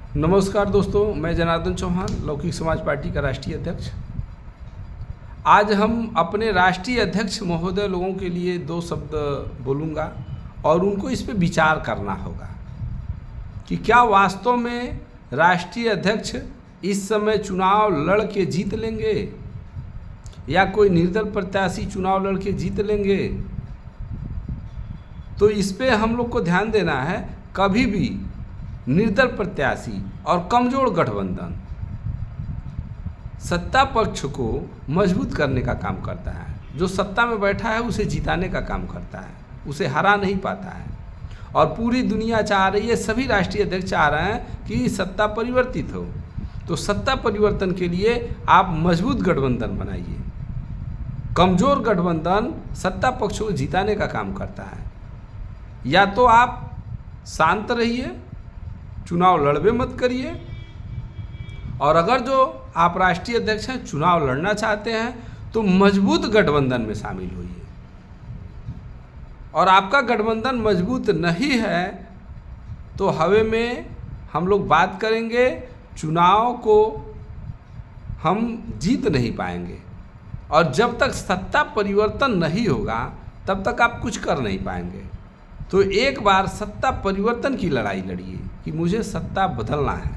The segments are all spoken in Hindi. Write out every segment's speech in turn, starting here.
नमस्कार दोस्तों, मैं जनार्दन चौहान, लौकिक समाज पार्टी का राष्ट्रीय अध्यक्ष। आज हम अपने राष्ट्रीय अध्यक्ष महोदय लोगों के लिए दो शब्द बोलूँगा और उनको इस पे विचार करना होगा कि क्या वास्तव में राष्ट्रीय अध्यक्ष इस समय चुनाव लड़ के जीत लेंगे या कोई निर्दल प्रत्याशी चुनाव लड़ के जीत लेंगे। तो इस पे हम लोग को ध्यान देना है। कभी भी निर्दल प्रत्याशी और कमजोर गठबंधन सत्ता पक्ष को मजबूत करने का काम करता है। जो सत्ता में बैठा है उसे जिताने का काम करता है, उसे हरा नहीं पाता है। और पूरी दुनिया चाह रही है, सभी राष्ट्रीय अध्यक्ष चाह रहे हैं कि सत्ता परिवर्तित हो। तो सत्ता परिवर्तन के लिए आप मजबूत गठबंधन बनाइए। कमजोर गठबंधन सत्ता पक्ष को जिताने का काम करता है। या तो आप शांत रहिए, चुनाव लड़बे मत करिए, और अगर जो आप राष्ट्रीय अध्यक्ष हैं चुनाव लड़ना चाहते हैं तो मजबूत गठबंधन में शामिल होइए। और आपका गठबंधन मजबूत नहीं है तो हवे में हम लोग बात करेंगे, चुनाव को हम जीत नहीं पाएंगे। और जब तक सत्ता परिवर्तन नहीं होगा तब तक आप कुछ कर नहीं पाएंगे। तो एक बार सत्ता परिवर्तन की लड़ाई लड़िए कि मुझे सत्ता बदलना है,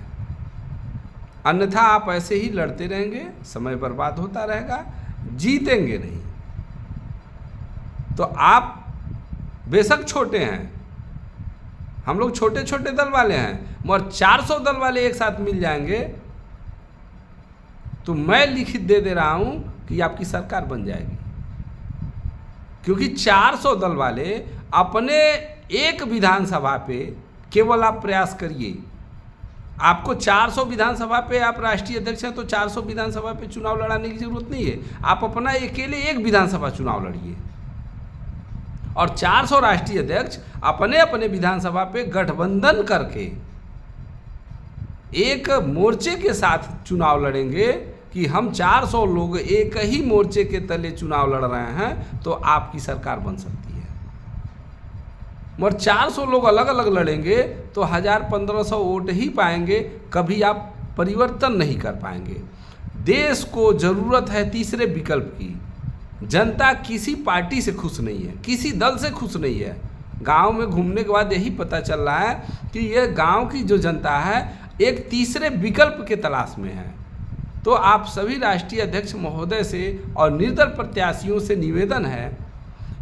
अन्यथा आप ऐसे ही लड़ते रहेंगे, समय बर्बाद होता रहेगा, जीतेंगे नहीं। तो आप बेशक छोटे हैं, हम लोग छोटे छोटे दल वाले हैं, मगर 400 दल वाले एक साथ मिल जाएंगे तो मैं लिखित दे रहा हूं कि आपकी सरकार बन जाएगी। क्योंकि 400 दल वाले अपने एक विधानसभा पे केवल आप प्रयास करिए। आपको 400 विधानसभा पे, आप राष्ट्रीय अध्यक्ष हैं तो 400 विधानसभा पे चुनाव लड़ाने की जरूरत नहीं है। आप अपना अकेले एक विधानसभा चुनाव लड़िए और 400 राष्ट्रीय अध्यक्ष अपने अपने विधानसभा पे गठबंधन करके एक मोर्चे के साथ चुनाव लड़ेंगे कि हम 400 लोग एक ही मोर्चे के तले चुनाव लड़ रहे हैं तो आपकी सरकार बन सकती है। मगर 400 लोग अलग अलग लड़ेंगे तो 1000-1500 वोट ही पाएंगे, कभी आप परिवर्तन नहीं कर पाएंगे। देश को ज़रूरत है तीसरे विकल्प की। जनता किसी पार्टी से खुश नहीं है, किसी दल से खुश नहीं है। गांव में घूमने के बाद यही पता चल रहा है कि ये गांव की जो जनता है एक तीसरे विकल्प के तलाश में है। तो आप सभी राष्ट्रीय अध्यक्ष महोदय से और निर्दल प्रत्याशियों से निवेदन है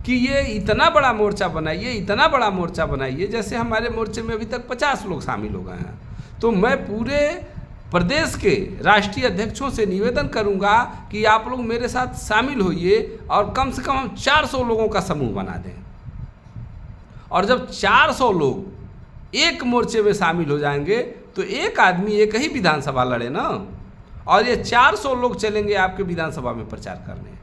कि ये इतना बड़ा मोर्चा बनाइए, इतना बड़ा मोर्चा बनाइए। जैसे हमारे मोर्चे में अभी तक 50 लोग शामिल हो गए हैं। तो मैं पूरे प्रदेश के राष्ट्रीय अध्यक्षों से निवेदन करूंगा कि आप लोग मेरे साथ शामिल होइए और कम से कम हम 400 लोगों का समूह बना दें। और जब 400 लोग एक मोर्चे में शामिल हो जाएंगे तो एक आदमी एक ही विधानसभा लड़े ना, और ये 400 लोग चलेंगे आपके विधानसभा में प्रचार करने।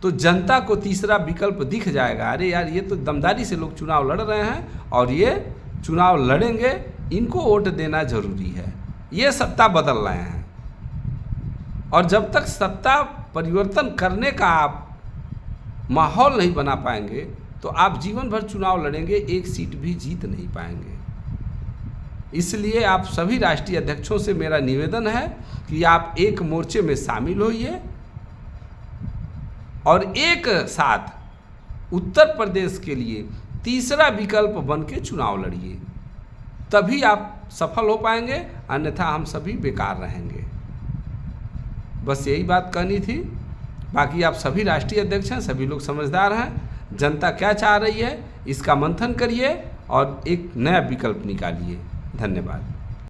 तो जनता को तीसरा विकल्प दिख जाएगा, अरे यार ये तो दमदारी से लोग चुनाव लड़ रहे हैं और ये चुनाव लड़ेंगे, इनको वोट देना जरूरी है, ये सत्ता बदल रहे हैं। और जब तक सत्ता परिवर्तन करने का आप माहौल नहीं बना पाएंगे तो आप जीवन भर चुनाव लड़ेंगे, एक सीट भी जीत नहीं पाएंगे। इसलिए आप सभी राष्ट्रीय अध्यक्षों से मेरा निवेदन है कि आप एक मोर्चे में शामिल होइए और एक साथ उत्तर प्रदेश के लिए तीसरा विकल्प बन के चुनाव लड़िए, तभी आप सफल हो पाएंगे, अन्यथा हम सभी बेकार रहेंगे। बस यही बात कहनी थी। बाकी आप सभी राष्ट्रीय अध्यक्ष हैं, सभी लोग समझदार हैं। जनता क्या चाह रही है इसका मंथन करिए और एक नया विकल्प निकालिए। धन्यवाद।